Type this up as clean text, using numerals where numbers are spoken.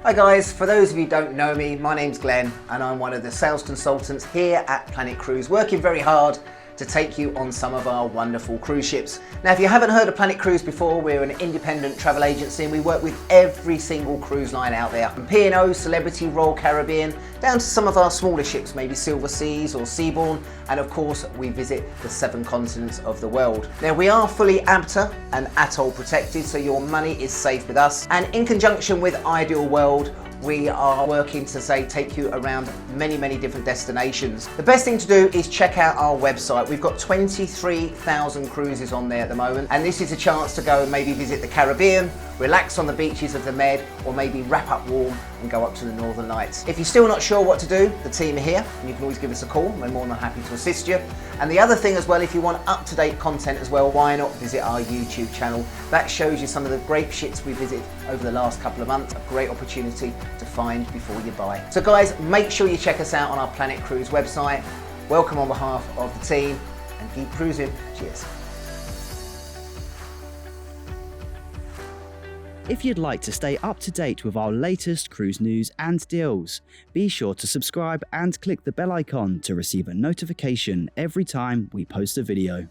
Hi guys, for those of you who don't know me, my name's Glenn and I'm one of the sales consultants here at Planet Cruise, working very hard to take you on some of our wonderful cruise ships. Now if you haven't heard of Planet Cruise before, we're an independent travel agency and we work with every single cruise line out there, from P&O, Celebrity, Royal Caribbean, down to some of our smaller ships, maybe Silver Seas or Seabourn, and of course we visit the 7 continents of the world. Now we are fully ABTA and atoll protected, so your money is safe with us, and in conjunction with Ideal World, we are working to take you around many different destinations. The best thing to do is check out our website. We've got 23,000 cruises on there at the moment, and this is a chance to go and maybe visit the Caribbean, relax on the beaches of the Med, or maybe wrap up warm and go up to the Northern Lights. If you're still not sure what to do, the team are here and you can always give us a call. We're more than happy to assist you. And the other thing as well, if you want up-to-date content as well, why not visit our YouTube channel? That shows you some of the great ships we visited over the last couple of months. A great opportunity to find before you buy. So guys, make sure you check us out on our Planet Cruise website. Welcome on behalf of the team and keep cruising. Cheers. If you'd like to stay up to date with our latest cruise news and deals, be sure to subscribe and click the bell icon to receive a notification every time we post a video.